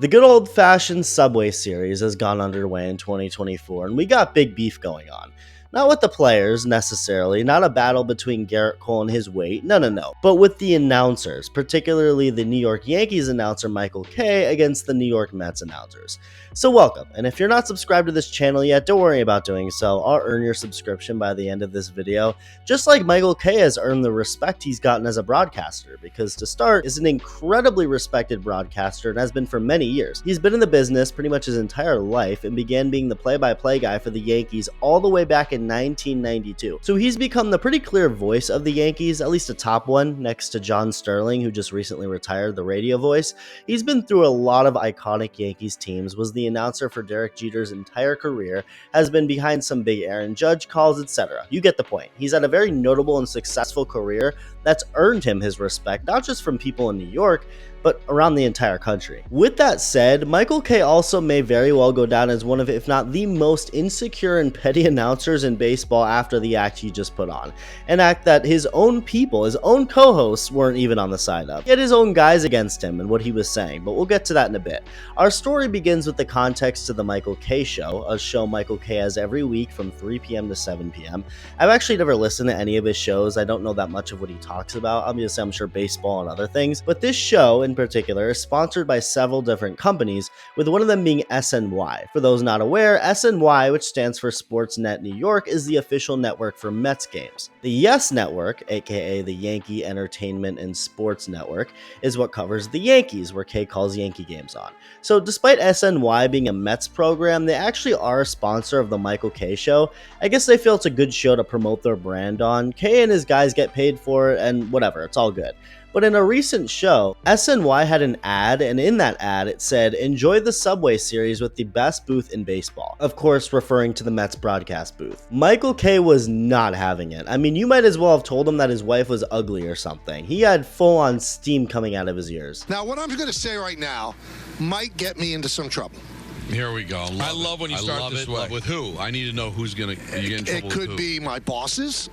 The good old-fashioned Subway Series has gone underway in 2024, and we got big beef going on. Not with the players, necessarily, not a battle between Garrett Cole and his weight, no, but with the announcers, particularly the New York Yankees announcer Michael Kay against the New York Mets announcers. So welcome, and if you're not subscribed to this channel yet, don't worry about doing so. I'll earn your subscription by the end of this video, just like Michael Kay has earned the respect he's gotten as a broadcaster, because to start, is an incredibly respected broadcaster and has been for many years. He's been in the business pretty much his entire life and began being the play-by-play guy for the Yankees all the way back in 1992. So he's become the pretty clear voice of the Yankees, at least a top one, next to John Sterling, who just recently retired, the radio voice. He's been through a lot of iconic Yankees teams, was the announcer for Derek Jeter's entire career, has been behind some big Aaron Judge calls, etc. You get the point. He's had a very notable and successful career that's earned him his respect, not just from people in New York, but around the entire country. With that said, Michael Kay also may very well go down as one of, if not the most insecure and petty announcers in baseball after the act he just put on. An act that his own people, his own co-hosts, weren't even on the side of. He had his own guys against him and what he was saying, but we'll get to that in a bit. Our story begins with the context to the Michael Kay Show, a show Michael Kay has every week from 3 p.m. to 7 p.m. I've actually never listened to any of his shows. I don't know that much of what he talks about. Obviously, I'm sure baseball and other things, but this show in particular is sponsored by several different companies, with one of them being SNY. For those not aware, SNY, which stands for Sportsnet New York, is the official network for Mets games. The Yes Network, aka the Yankee Entertainment and Sports Network, is what covers the Yankees, where Kay calls Yankee games on. So despite SNY being a Mets program, they actually are a sponsor of the Michael Kay Show. I guess they feel it's a good show to promote their brand on. Kay and his guys get paid for it, and whatever, it's all good. But in a recent show, SNY had an ad, and in that ad it said, "Enjoy the Subway Series with the best booth in baseball." Of course, referring to the Mets broadcast booth. Michael Kay was not having it. I mean, you might as well have told him that his wife was ugly or something. He had full-on steam coming out of his ears. Now, what I'm going to say right now might get me into some trouble. Here we go. I love when you start this way. With who? I need to know who's going to get in trouble. It could be my bosses.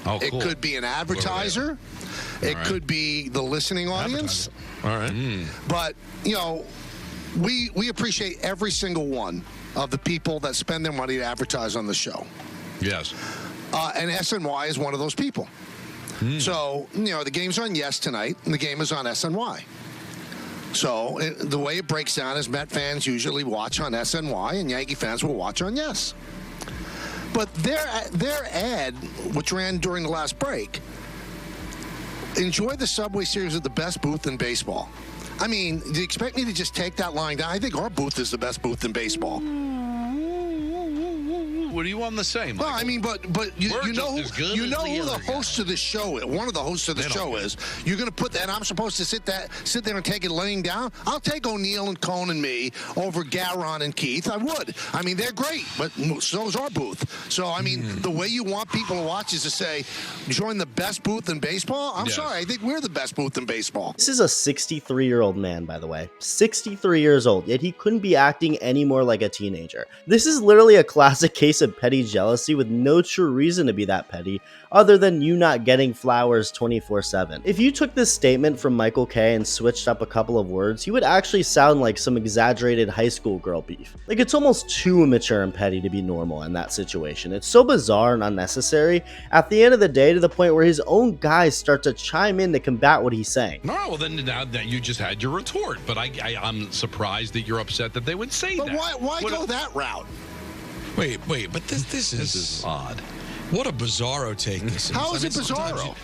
Oh, cool. It could be an advertiser. It could be the listening audience. All right. But, you know, we appreciate every single one of the people that spend their money to advertise on the show. Yes. And SNY is one of those people. So, you know, the game's on Yes tonight, and the game is on SNY. So the way it breaks down is Met fans usually watch on SNY, and Yankee fans will watch on Yes. But their ad, which ran during the last break, enjoy the Subway Series with the best booth in baseball. I mean, do you expect me to just take that line down? I think our booth is the best booth in baseball. What do you want to say, Michael? No, I mean, but you know who the host of the show is. One of the hosts of the show is. You're going to put that, and I'm supposed to sit there and take it laying down? I'll take O'Neill and Cone and me over Garon and Keith. I would. I mean, they're great, but so is our booth. So, I mean, the way you want people to watch is to say, join the best booth in baseball? I'm sorry. I think we're the best booth in baseball. This is a 63-year-old man, by the way. 63 years old, yet he couldn't be acting any more like a teenager. This is literally a classic case of petty jealousy with no true reason to be that petty, other than you not getting flowers 24/7. If you took this statement from Michael Kay and switched up a couple of words, he would actually sound like some exaggerated high school girl beef. Like, it's almost too immature and petty to be normal in that situation. It's so bizarre and unnecessary at the end of the day, to the point where his own guys start to chime in to combat what he's saying. All right, well, then now that you just had your retort, but I'm surprised that you're upset that they would say that. But why go that route? Wait, but this is odd. What a bizarro take this is. How is it bizarro?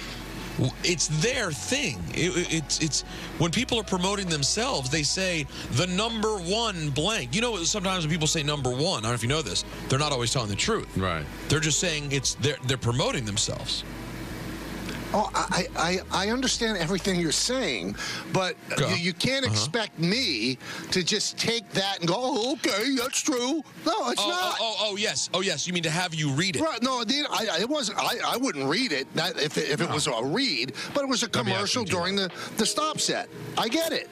It's their thing. It's when people are promoting themselves, they say the number one blank. You know, sometimes when people say number one, I don't know if you know this, they're not always telling the truth. Right. They're just saying they're promoting themselves. Oh, I understand everything you're saying, but you can't expect me to just take that and go, oh, okay, that's true. No, it's not. Oh, yes. You mean to have you read it? Right. No, it wasn't. I wouldn't read it if it was a read, but it was a commercial during the stop set. I get it.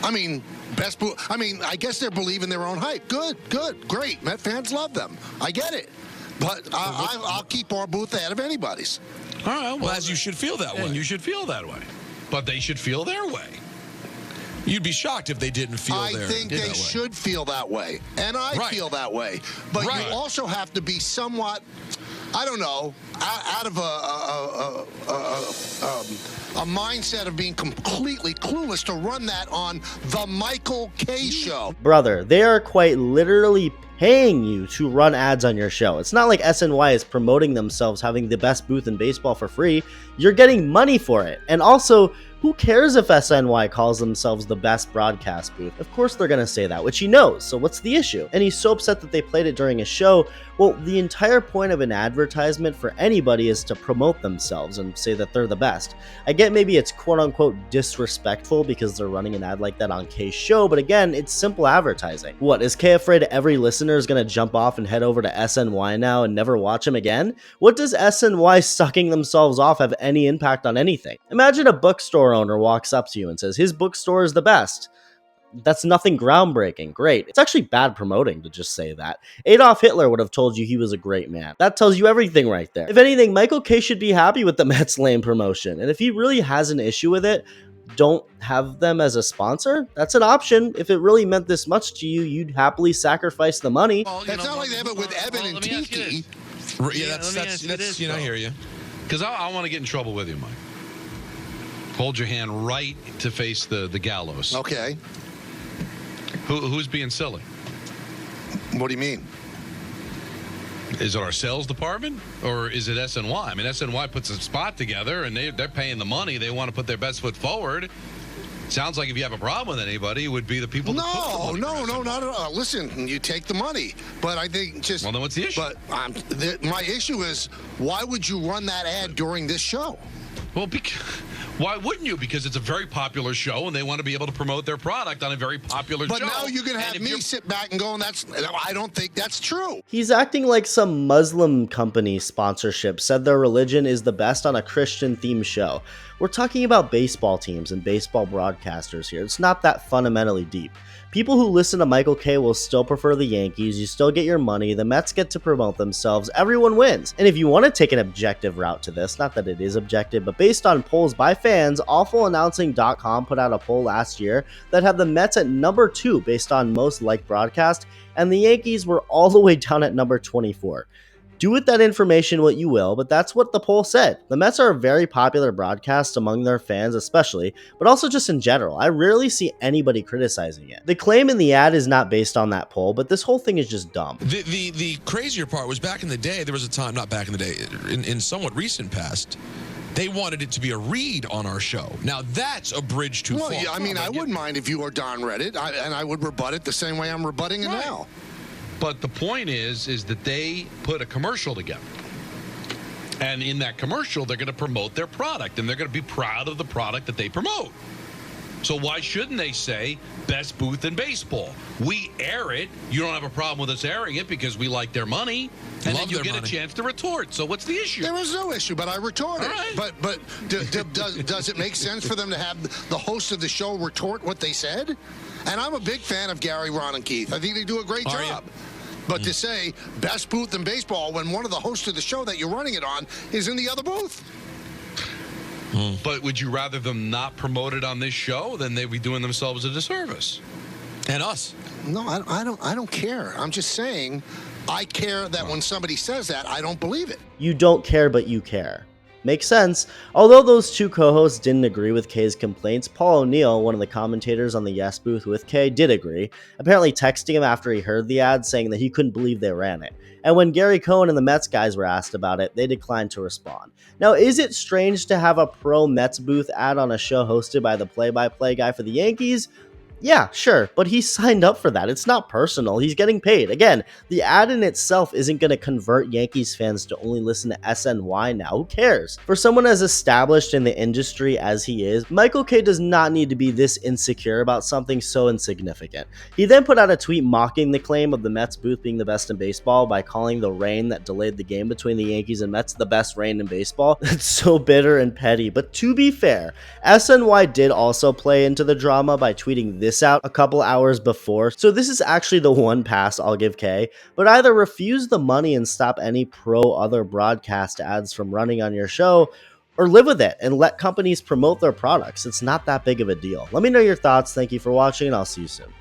I mean, I guess they're believing their own hype. Good, great. Met fans love them. I get it. But I'll keep our booth ahead of anybody's. All right, well, as you should feel that way. And you should feel that way. But they should feel their way. You'd be shocked if they didn't feel I think they that should feel that way, and I feel that way. But you also have to be somewhat, I don't know, out of a mindset of being completely clueless to run that on the Michael Kay show. Brother, they are quite literally paying you to run ads on your show. It's not like SNY is promoting themselves having the best booth in baseball for free. You're getting money for it. And also, who cares if SNY calls themselves the best broadcast booth? Of course they're gonna say that, which he knows, so what's the issue? And he's so upset that they played it during a show. Well, the entire point of an advertisement for anybody is to promote themselves and say that they're the best. I get maybe it's quote-unquote disrespectful because they're running an ad like that on Kay's show, but again, it's simple advertising. What, is Kay afraid every listener is gonna jump off and head over to SNY now and never watch him again? What does SNY sucking themselves off have any impact on anything? Imagine a bookstore owner walks up to you and says his bookstore is the best. That's nothing groundbreaking. Great. It's actually bad promoting to just say that. Adolf Hitler would have told you he was a great man. That tells you everything right there. If anything, Michael Kay should be happy with the Mets lane promotion. And if he really has an issue with it, don't have them as a sponsor. That's an option. If it really meant this much to you, you'd happily sacrifice the money. Well, it's not like they have it with Evan and Tiki. Yeah, that's I hear you. Because I want to get in trouble with you, Mike. Hold your hand right to face the gallows. Okay. Who's being silly? What do you mean? Is it our sales department or is it SNY? I mean, SNY puts a spot together and they're paying the money. They want to put their best foot forward. Sounds like if you have a problem with anybody, it would be the people. No, not at all. Listen, you take the money, but I think just. Well, then what's the issue? But my issue is, why would you run that ad during this show? Well, why wouldn't you? Because it's a very popular show, and they want to be able to promote their product on a very popular show. But now you're going to have me sit back and go, I don't think that's true. He's acting like some Muslim company sponsorship said their religion is the best on a Christian-themed show. We're talking about baseball teams and baseball broadcasters here. It's not that fundamentally deep. People who listen to Michael Kay will still prefer the Yankees, you still get your money, the Mets get to promote themselves, everyone wins. And if you want to take an objective route to this, not that it is objective, but based on polls by fans, AwfulAnnouncing.com put out a poll last year that had the Mets at number 2 based on most liked broadcast, and the Yankees were all the way down at number 24. Do with that information what you will, but that's what the poll said. The Mets are a very popular broadcast among their fans especially, but also just in general. I rarely see anybody criticizing it. The claim in the ad is not based on that poll, but this whole thing is just dumb. The crazier part was back in the day, there was a time, not back in the day, in somewhat recent past, they wanted it to be a read on our show. Now that's a bridge too far. Well, I mean, I wouldn't mind if you or Don read it, and I would rebut it the same way I'm rebutting it now. But the point is that they put a commercial together. And in that commercial, they're going to promote their product, and they're going to be proud of the product that they promote. So why shouldn't they say best booth in baseball? We air it. You don't have a problem with us airing it because we like their money. And then you get a chance to retort. So what's the issue? There was no issue, but I retorted. Right. But does it make sense for them to have the host of the show retort what they said? And I'm a big fan of Gary, Ron, and Keith. I think they do a great job. But to say best booth in baseball when one of the hosts of the show that you're running it on is in the other booth. But would you rather them not promote it on this show than they'd be doing themselves a disservice? And us. No, I don't care. I'm just saying I care that when somebody says that, I don't believe it. You don't care, but you care. Makes sense. Although those two co-hosts didn't agree with Kay's complaints, Paul O'Neill, one of the commentators on the Yes booth with Kay, did agree, apparently texting him after he heard the ad saying that he couldn't believe they ran it. And when Gary Cohen and the Mets guys were asked about it, they declined to respond. Now, is it strange to have a pro-Mets booth ad on a show hosted by the play-by-play guy for the Yankees? Yeah, sure, but he signed up for that. It's not personal. He's getting paid. Again, the ad in itself isn't going to convert Yankees fans to only listen to SNY now. Who cares? For someone as established in the industry as he is, Michael Kay does not need to be this insecure about something so insignificant. He then put out a tweet mocking the claim of the Mets booth being the best in baseball by calling the rain that delayed the game between the Yankees and Mets the best rain in baseball. It's so bitter and petty, but to be fair, SNY did also play into the drama by tweeting this out a couple hours before, so this is actually the one pass I'll give Kay, but either refuse the money and stop any pro other broadcast ads from running on your show, or live with it and let companies promote their products. It's not that big of a deal. Let me know your thoughts. Thank you for watching, and I'll see you soon.